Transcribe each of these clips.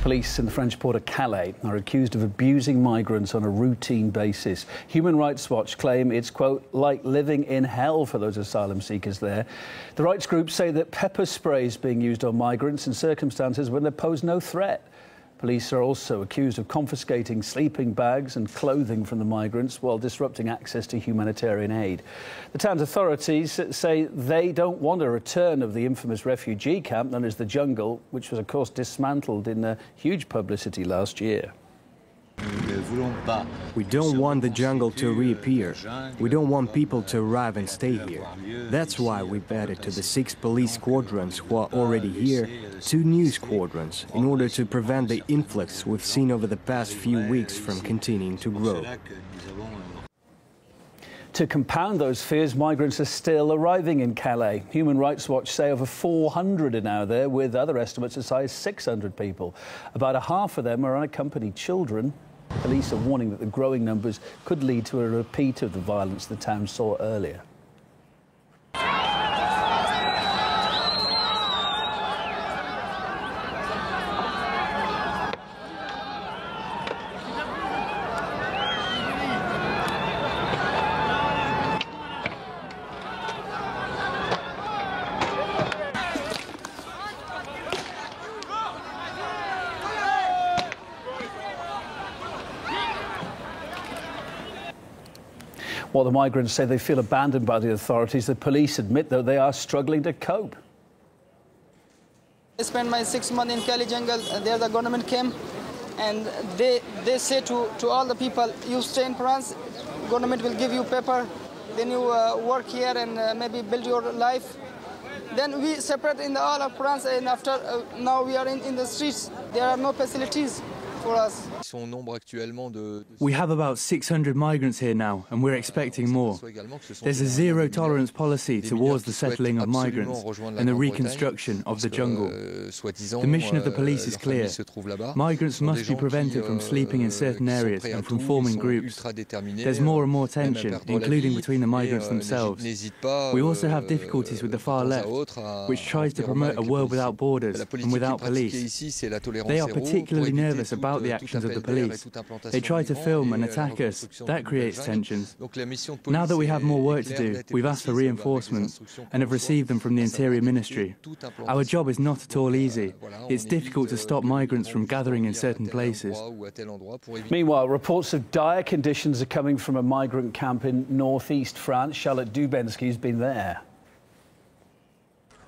Police in the French port of Calais are accused of abusing migrants on a routine basis. Human Rights Watch claim it's, quote, like living in hell for those asylum seekers there. The rights groups say that pepper spray is being used on migrants in circumstances when they pose no threat. Police are also accused of confiscating sleeping bags and clothing from the migrants while disrupting access to humanitarian aid. The town's authorities say they don't want a return of the infamous refugee camp known as the Jungle, which was, of course, dismantled in huge publicity last year. We don't want the jungle to reappear. We don't want people to arrive and stay here. That's why we've added to the 6 police squadrons who are already here 2 new squadrons in order to prevent the influx we've seen over the past few weeks from continuing to grow. To compound those fears, migrants are still arriving in Calais. Human Rights Watch say over 400 are now there, with other estimates as high as 600 people. About a half of them are unaccompanied children. Police are warning that the growing numbers could lead to a repeat of the violence the town saw earlier. While the migrants say they feel abandoned by the authorities, the police admit, though, they are struggling to cope. I spent my 6 months in Calais jungle. There the government came and they say to all the people, you stay in France, government will give you paper, then you work here and maybe build your life. Then we separate in all of France, and after now we are in the streets. There are no facilities for us. We have about 600 migrants here now, and we're expecting more. There's a zero-tolerance policy towards the settling of migrants and the reconstruction of the jungle. The mission of the police is clear. Migrants must be prevented from sleeping in certain areas and from forming groups. There's more and more tension, including between the migrants themselves. We also have difficulties with the far left, which tries to promote a world without borders and without police. They are particularly nervous about the actions of the police. They try to film and attack us. That creates tensions. Now that we have more work to do, we've asked for reinforcements and have received them from the Interior Ministry. Our job is not at all easy. It's difficult to stop migrants from gathering in certain places. Meanwhile, reports of dire conditions are coming from a migrant camp in northeast France. Charlotte Dubensky has been there.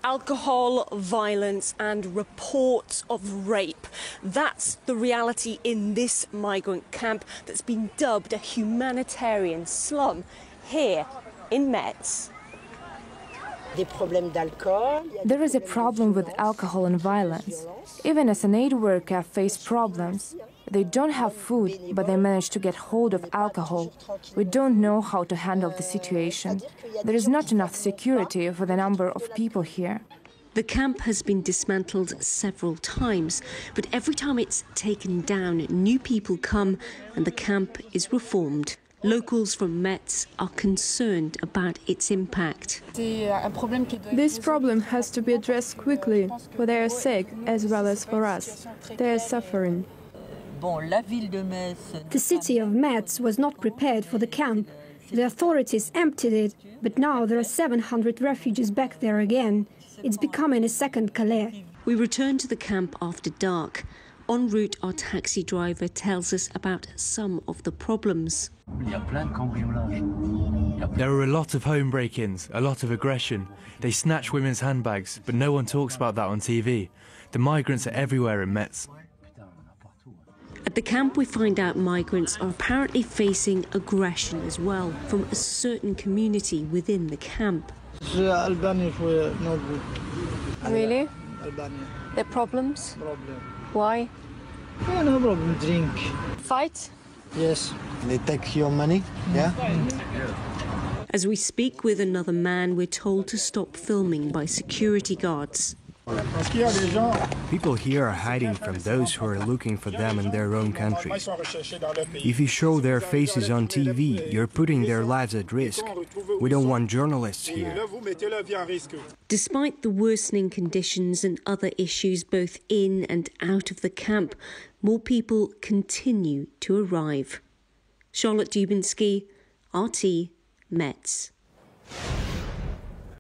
Alcohol, violence and reports of rape. That's the reality in this migrant camp that's been dubbed a humanitarian slum here in Metz. There is a problem with alcohol and violence. Even as an aid worker, I face problems. They don't have food, but they manage to get hold of alcohol. We don't know how to handle the situation. There is not enough security for the number of people here. The camp has been dismantled several times, but every time it's taken down, new people come and the camp is reformed. Locals from Metz are concerned about its impact. This problem has to be addressed quickly, for their sake as well as for us. They are suffering. The city of Metz was not prepared for the camp. The authorities emptied it, but now there are 700 refugees back there again. It's becoming a second Calais. We return to the camp after dark. En route, our taxi driver tells us about some of the problems. There are a lot of home break-ins, a lot of aggression. They snatch women's handbags, but no one talks about that on TV. The migrants are everywhere in Metz. At the camp, we find out migrants are apparently facing aggression as well from a certain community within the camp. Really? There are problems? Why? Yeah, no problem. Drink. Fight? Yes. They take your money, yeah? As we speak with another man, we're told to stop filming by security guards. People here are hiding from those who are looking for them in their own country. If you show their faces on TV, you're putting their lives at risk. We don't want journalists here. Despite the worsening conditions and other issues both in and out of the camp, more people continue to arrive. Charlotte Dubinsky, RT, Metz.